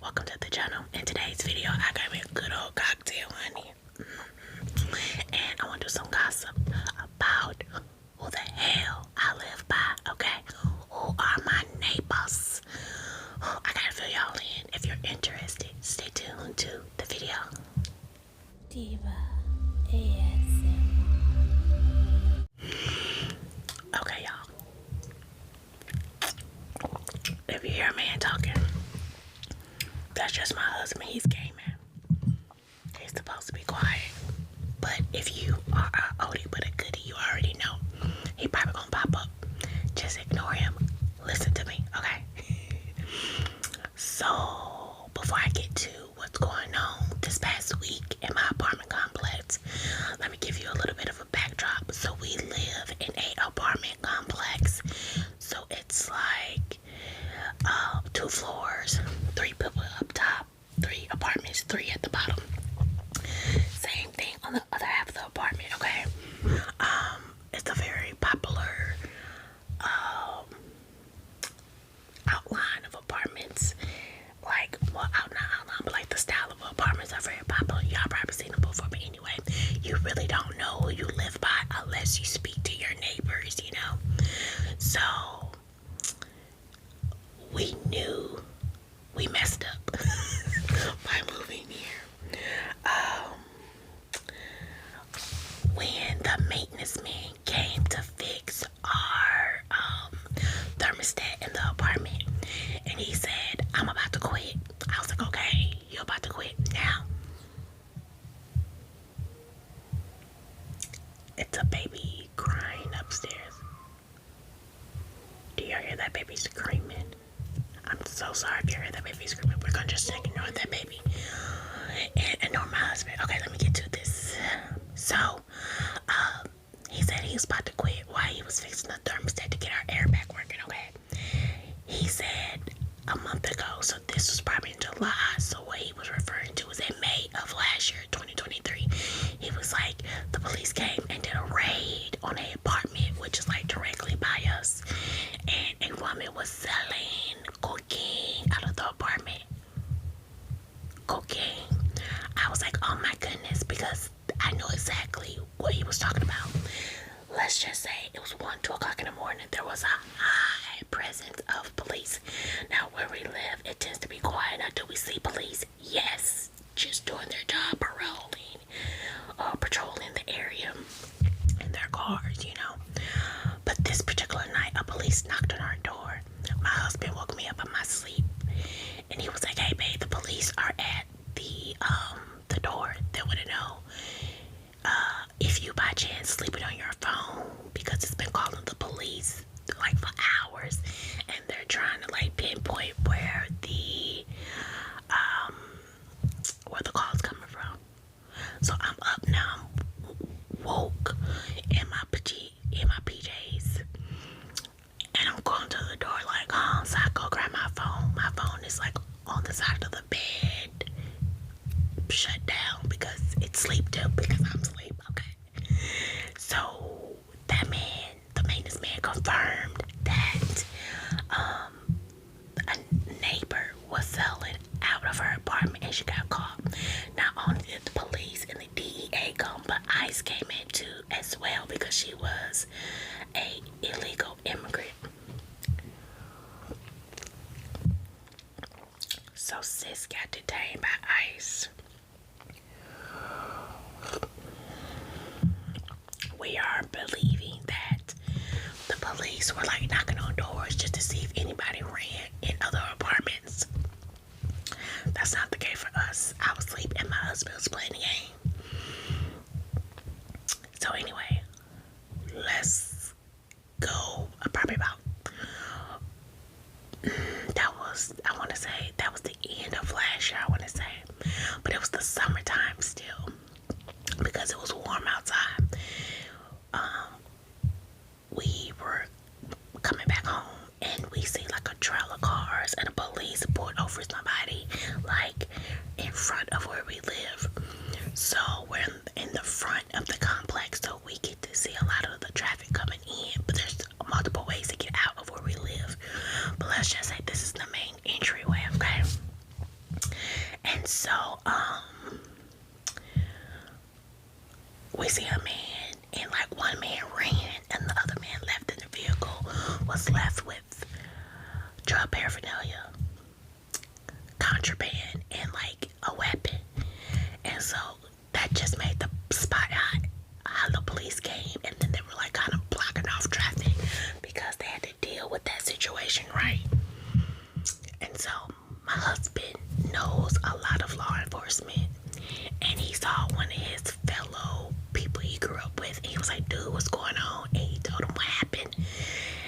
welcome to the channel. In today's video, I got me a good old cocktail, honey. And I want to do some gossip about who the hell I live by, okay? Who are my neighbors? I gotta fill y'all in. If you're interested, stay tuned to the video. Diva ASM. Okay, y'all. If you hear a man talking, that's just my husband. He's gaming. He's supposed to be quiet. But if you are a oldie but a goodie, you already know he probably gonna pop up. Just ignore him. Listen to me, okay? So, before I get to what's going on this past week in my apartment complex, let me give you a little bit of a backdrop. So, we live in an apartment complex. So, it's like 2 floors, 3 people up top, 3 apartments, 3 at the bottom. Same thing on the other half of the apartment, okay? It's a very popular outline of apartments. Like, well, not outline, but like the style of apartments are very popular. Y'all probably seen them before, but anyway, you really don't know who you live by unless you speak to your neighbors, you know? So, we knew we messed up by moving here. When the maintenance man came to fix our thermostat in the apartment, and he said, I'm about to quit. I was like, okay, you're about to quit now. It's a baby crying upstairs. Do y'all hear that baby screaming? I'm so sorry if you heard that baby screaming. We're gonna just ignore that baby and ignore my husband. Okay, let me get to this. So, he said he was about to quit while he was fixing the thermostat to get our air back working, okay? He said a month ago, so this was probably in July, so what he was referring to was in May of last year, 2023. He was like, the police came and did a raid on an apartment, which is like directly by us, and a woman was selling cocaine out of the apartment. Cocaine. I was like, oh my goodness, because I know exactly what he was talking about. Let's just say it was 1, 2 o'clock in the morning. There was a high presence of police. Now, where we live, it tends to be quiet. Now, do we see police? Yes, just doing their job, patrolling the area in their cars, you know. But this particular night, a police knocked on our door. My husband woke me up in my sleep, and he was like, hey, babe, the police are at the door. They want to know if you by chance sleeping on your phone, because it's been calling the police like for hours, and they're trying to like pinpoint where the call's coming from. So I'm up now, I'm woke in my PJs, and I'm going to the door like, oh, so I go grab my phone. My phone is like on the side of the bed, shut down, because it's sleep too, because I'm asleep, okay? So that man, the maintenance man, confirmed that a neighbor was selling out of her apartment and she got caught. Not only did the police and the DEA come, but ICE came in too as well, because she was a illegal immigrant. So sis got detained by ICE. We are believing that the police were like knocking on doors just to see if anybody ran in other apartments. That's not the case for us. I was asleep and my husband was playing the game. So anyway, let's go probably about I want to say that was the end of last year, I want to say, but it was the summertime still, because it was warm outside. We were coming back home and we see like a trail of cars, and the police pulled over somebody like in front of where we live. So we're in the front of the complex, so we get to see a lot of the traffic coming in, but there's multiple ways to get out of where we live. But let's just say this is the main entryway, okay? we see a man, and like one man ran, and the other man left in the vehicle, was left with drug paraphernalia, contraband, and like a weapon. And so that just made the spot hot. How the police came, and then they were like kind of blocking off traffic because they had to deal with that situation, right? And so my husband knows a lot of law enforcement, and he saw one of his fellow people he grew up with, and he was like, dude, what's going on? And he told him what happened,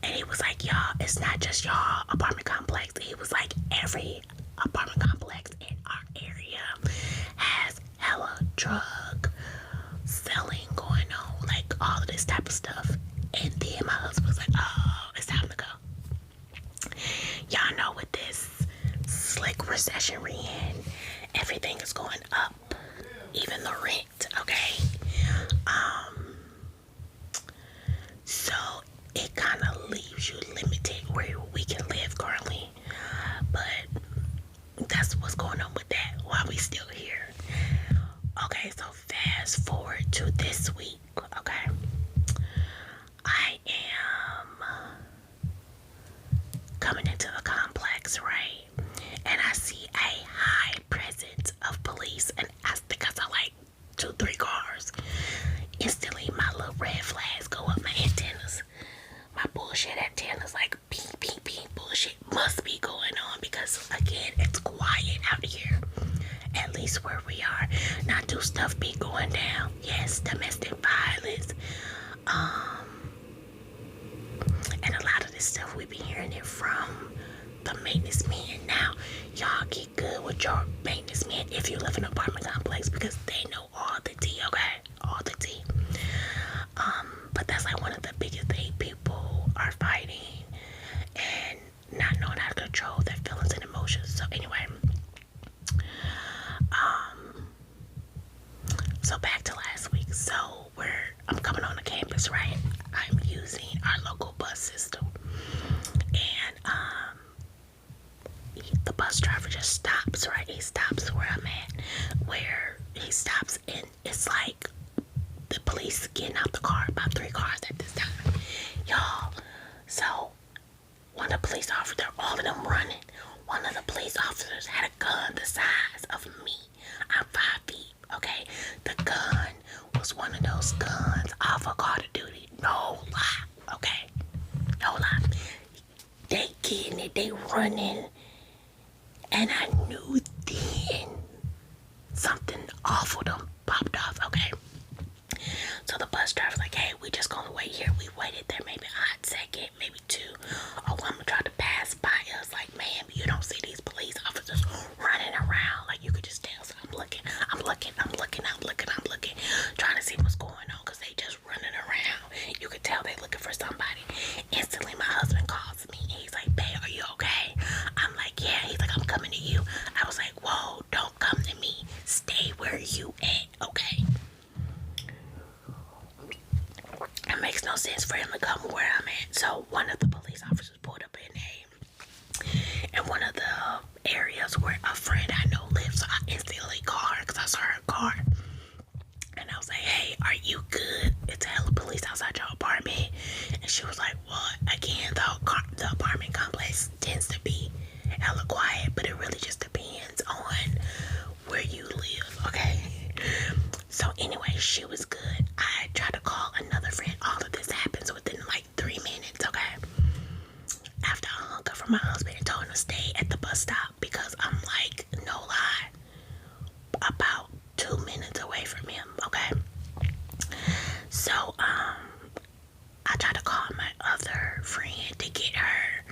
and he was like, y'all, it's not just y'all apartment complex. He was like, every apartment complex in our area has hella drug selling going on, like all of this type of stuff. And then my husband was like, oh, it's time to go. Y'all know with this slick recession we're in, everything is going up, even the rent, okay? So it kind of leaves you limited where we can live currently, but that's what's going on with that while we still here. Okay, so fast forward to this week, okay? I am coming into the complex, right? And I see a high presence of police, and I think I saw like 2-3 cars. Instantly, my little red flags go up, my antennas. My bullshit antennas like beep, beep, beep, bullshit must be going on because, again, it's quiet out here. At least where we are. Not do stuff be going down. Yes, domestic violence. And a lot of this stuff we be hearing it from the maintenance man. Now, y'all get good with your maintenance man if you live in an apartment complex because they know all the tea, okay? All the tea. But that's like one of the biggest things people are fighting and not knowing how to control their feelings and emotions. So anyway, so back to last week. So I'm coming on the campus, right? I'm using our local bus system, and the bus driver just stops, right? He stops where I'm at, where he stops, and it's like the police getting out the car, about 3 cars at this time, y'all. So one of the police officers, all of them running. One of the police officers had a gun the size of me. I'm 5 feet, okay? The gun was one of those guns off of Call of Duty. No lie, okay? No lie. They getting it, they running. And I knew then something awful done popped off, okay? So the bus driver's like, hey, we just gonna wait here. We waited there maybe a hot second, maybe 2. A woman tried to pass by us like, man, you don't see these police officers running around. Like, you could just tell. So I'm looking, trying to see what's going on because they just running around. You could tell they looking for somebody. Instantly, my husband calls me and he's like, babe, are you okay? I'm like, yeah. He's like, I'm coming to you. I was like, whoa, don't come to me. Stay where you at, okay? It makes no sense for him to come where I'm at. So one of the police officers pulled up in one of the areas where a friend I know lives. So I instantly called her because I saw her car. And I was like, hey, are you good? It's a hella police outside your apartment. And she was like, what? Again, the apartment complex tends to be hella quiet, but it really just depends on where you live, okay? So anyway, she was good. I tried to call another friend. All of this happens within like 3 minutes, okay? After I hung up from my husband and told him to stay at the bus stop because I'm like, no lie, about 2 minutes away from him, okay? So, I tried to call my other friend to get her,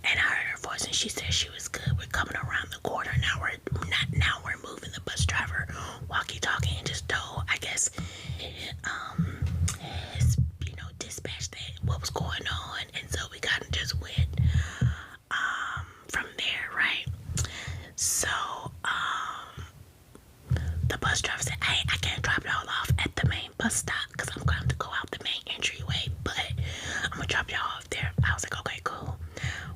and I heard her voice, and she said she was good. We're coming around the corner now. We're moving. The bus driver walkie-talkie and just told, I guess, his dispatch that what was going on, and so we kind of just went from there, right? So the bus driver said, hey, I can't drop y'all off at the main bus stop because I'm going to go out the main entryway, but I'm gonna drop y'all off there. I was like, okay, cool.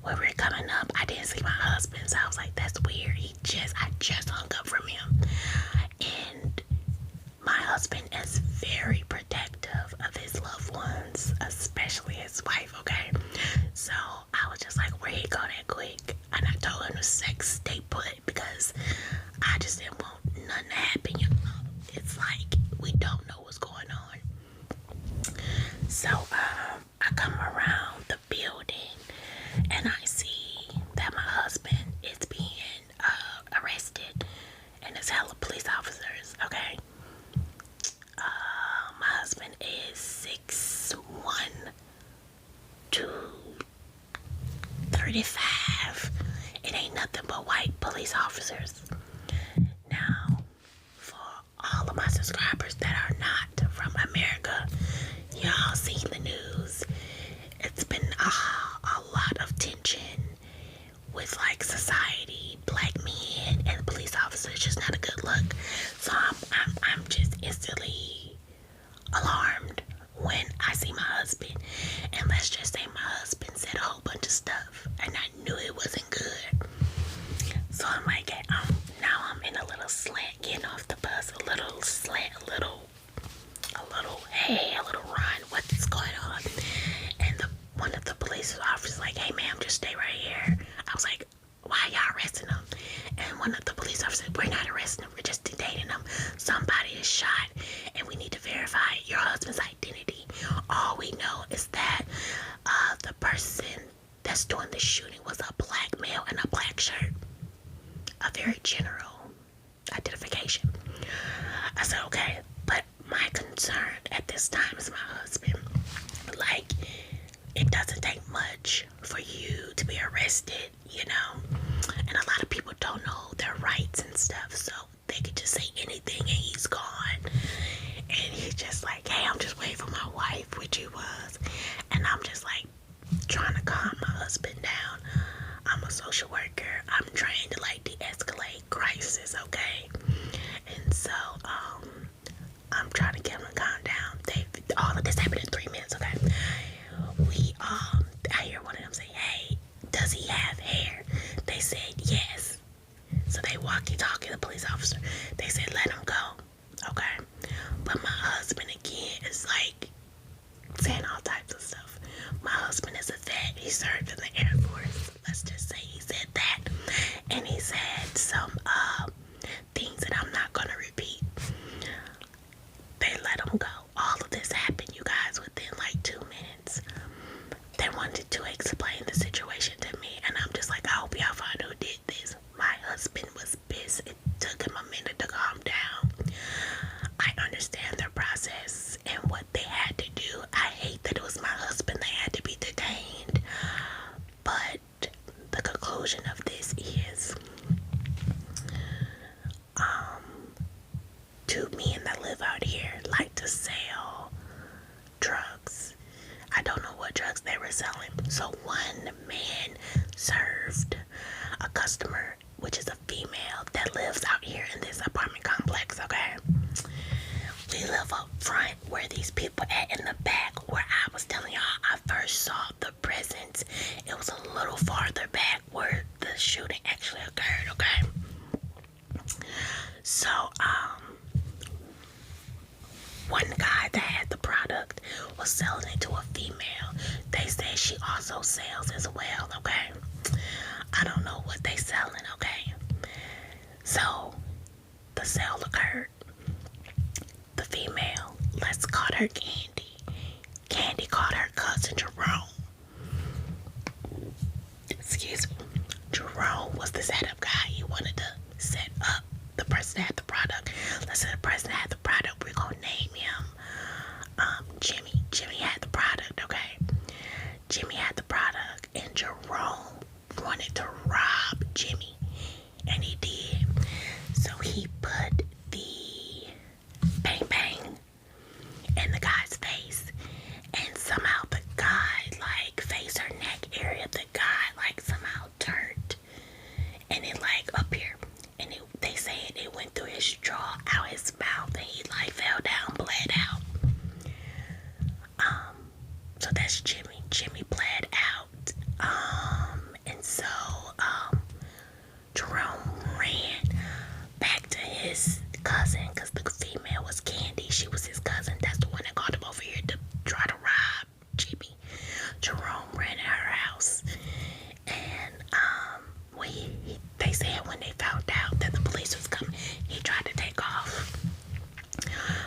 When we were coming up, I didn't see my husband, so I was like, that's weird. I just hung up from him. And my husband is very sex stay put because I just didn't want nothing to happen. You know, it's like we don't know what's going on. So I come around the building and I see that my husband is being arrested and there's hella police officers. Okay, my husband is 6'1", 235. It ain't nothing but white police officers. Now, for all of my subscribers that are not from America, y'all seen the news. It's been a lot of tension with like society, black men, and police officers. Just not a good look. So I'm just instantly alarmed when I see my husband. And let's just say my husband said a whole bunch of stuff, and I knew it wasn't good. So I'm like, now I'm in a little slant, getting off the bus, a little slant, a little hey, a little run. What's going on? And one of the police officers like, hey ma'am, just stay right here. I was like, why y'all arresting him? And one of the police officers said, we're not arresting him, we're just detaining him. Somebody is shot, and we need to verify your husband's identity. All we know is that the person that's doing the shooting was a black male in a black shirt. A very general identification. I said, okay, but my concern at this time is my husband. Like, it doesn't take much for you to be arrested, you know? And a lot of people don't know their rights and stuff, so they could just say anything and he's gone. And he's just like, hey, I'm just waiting for my wife, which he was. And I'm just like trying to calm my husband down. I'm a social worker. I'm trying to like de-escalate crisis, okay? And so, I'm trying to get him to calm down. All of this happened in 3 minutes, okay? I hear one of them say, hey, does he have hair? They said yes. So they walkie-talkie the police officer. They said, let him go, okay? But my husband again is like saying all types of stuff. My husband is a vet. He served in the Air Force. Let's just say he said that. And he said some things that I'm not going to repeat. They let him go. All of this happened, you guys, within like 2 minutes. They wanted to explain the situation to me, and I'm just like, I hope y'all find who did this. My husband was pissed. It took him a minute to calm down. I understand their process and what they had to do. I hate that it was my husband that had to be detained. But the conclusion of this is, two men that live out here like to sell drugs. I don't know what drugs they were selling. So one man served a customer, which is a female that lives out here in this apartment complex, okay? We live up front where these people at in the back where I was telling y'all I first saw the presence. It was a little farther back where the shooting actually occurred, okay? So, one guy that had the product was selling it to a female. They said she also sells as well, okay? I don't know what they selling, okay? So, the sale occurred. The female, let's call her Candy. Candy called her cousin Jerome. Excuse me. Jerome was the setup guy. He wanted to set up the person that had the product. Let's say the person that had the product, we're gonna name him Jimmy. Jimmy had the product, okay? Jimmy had the product, and Jerome wanted to rob Jimmy, and he did. So he put the bang bang in the guy's face, and somehow the guy, like face or neck area, the guy like somehow turned, and they found out that the police was coming, he tried to take off.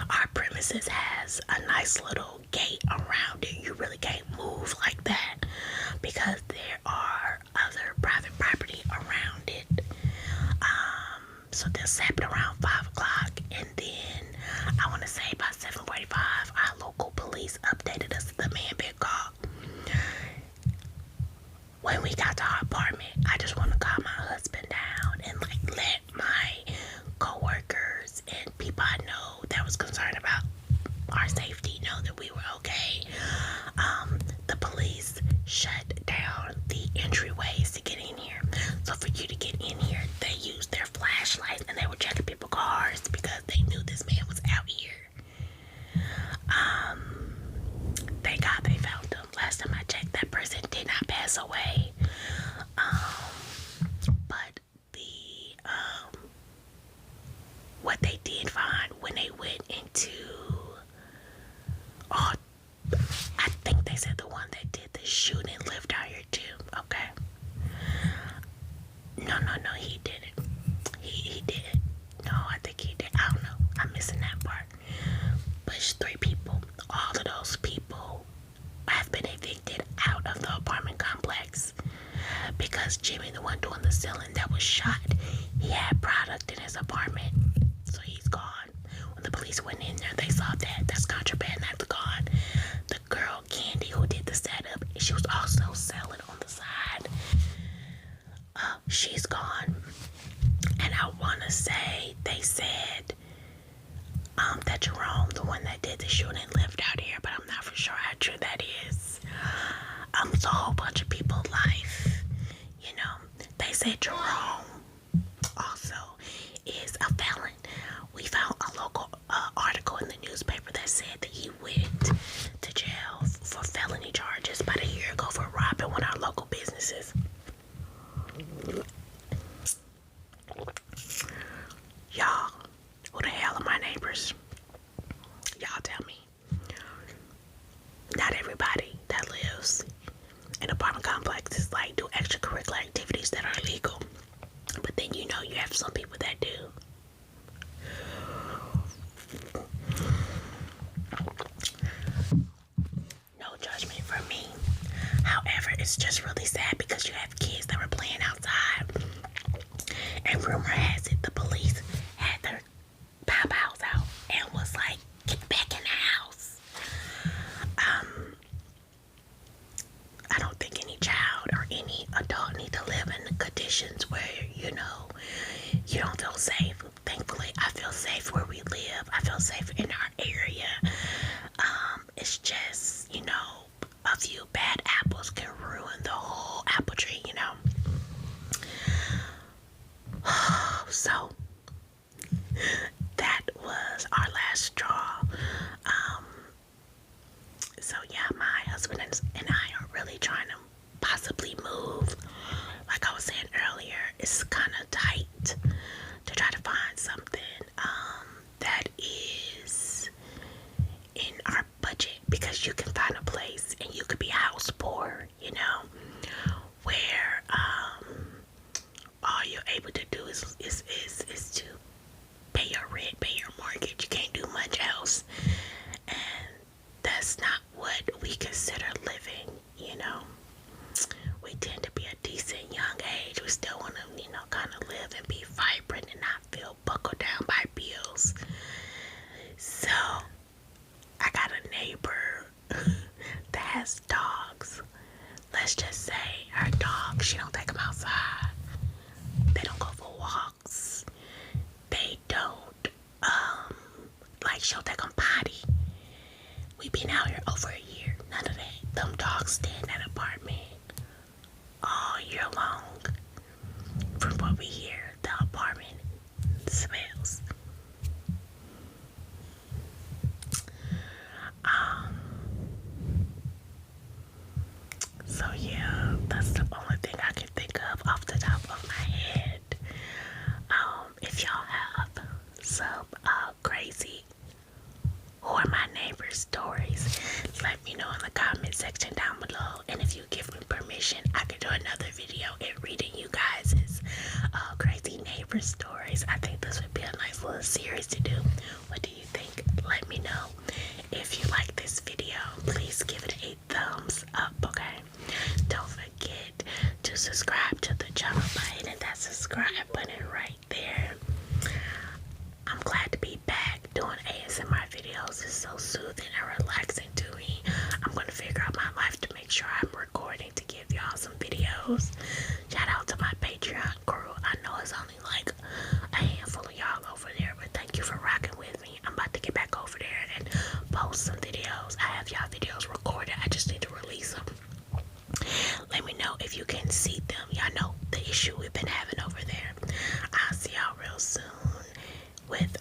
Our premises has a nice little gate around it. You really can't move like that because there are other private property around it. So this happened around 5 o'clock, and then I want to say by 7:45, our local police updated us that the man been caught. When we got to our apartment, I just want to calm my husband down and like let my co-workers and people I know that was concerned about our safety know that we were okay. The police shut down the entryways to get in here. So for you to get in here, they used their flashlights and they were checking people's cars because they knew this man was out here. Thank God they found him. Last time I checked, that person did not pass away. But what they did find when they went into, oh, I think they said the one that did the shooting lived out here too. Okay. No, he didn't. He did. No, I think he did. I don't know. I'm missing that part. But it's 3 people. All of those people have been evicted out of the apartment complex because Jimmy, the one doing the ceiling that was shot, he had product in his apartment, so he's gone. When the police went in there, they saw that. That's contraband. That's gone. The girl Candy who did the setup, she was also selling on the side. She's gone. And I want to say they said that Jerome, the one that did the shooting, lived out here, but I'm not for sure how true that is. It's a whole bunch of people's life, you know. They said Jerome also is a felon. We found a local article in the newspaper that said that he went to jail for felony charges about a year ago for robbing one of our local businesses. Y'all, who the hell are my neighbors? Y'all tell me. Not everybody that lives in apartment complexes like do extracurricular activities that are illegal. But then you know you have some people that do. No judgment from me. However, it's just really sad because you have kids that were playing outside. And rumor has it the police had their pow-pows out and was like, get back in the house. I don't think any child or any adult need to live in conditions where, you know, you don't feel safe. Thankfully, I feel safe where we live. I feel safe in our area. It's just, you know, a few bad apples can ruin the whole apple tree, you know. So that was our last straw. So yeah, my husband and I are really trying to possibly move. Like I was saying earlier, it's kind of tight to try to find something that is in our budget, because you can find a place and you could be house poor, you know, where all you're able to do is to pay your rent, pay your mortgage. You can't do much else, and that's not what we consider living, you know. We tend to be a decent young age. We still want to, you know, kind of live and be vibrant and not feel buckled down by bills. So I got a neighbor that has dogs. Let's just say her dog, she don't take them outside. They don't go for walks. They don't, like she'll take them potty. We've been out here over a year. None of that. Them dogs stay in that apartment all year long. From what we hear, the apartment smells. So yeah, that's the only thing I can think of off the top of my head. If y'all have some crazy who are my neighbors stories, let me know in the comment section down below. And if you give me permission, I can do another video and reading you guys' crazy for stories. I think this would be a nice little series to do. What do you think? Let me know. If you like this video, please give it a thumbs up, okay? Don't forget to subscribe to the channel by hitting that subscribe button right there. I'm glad to be back doing ASMR videos. It's so soothing and relaxing to me. I'm going to figure out my life to make sure I'm recording to give y'all some videos. Shout out to my Patreon crew. I know it's only like a handful of y'all over there, but thank you for rocking with me. I'm about to get back over there and post some videos. I have y'all videos recorded. I just need to release them. Let me know if you can see them. Y'all know the issue we've been having over there. I'll see y'all real soon with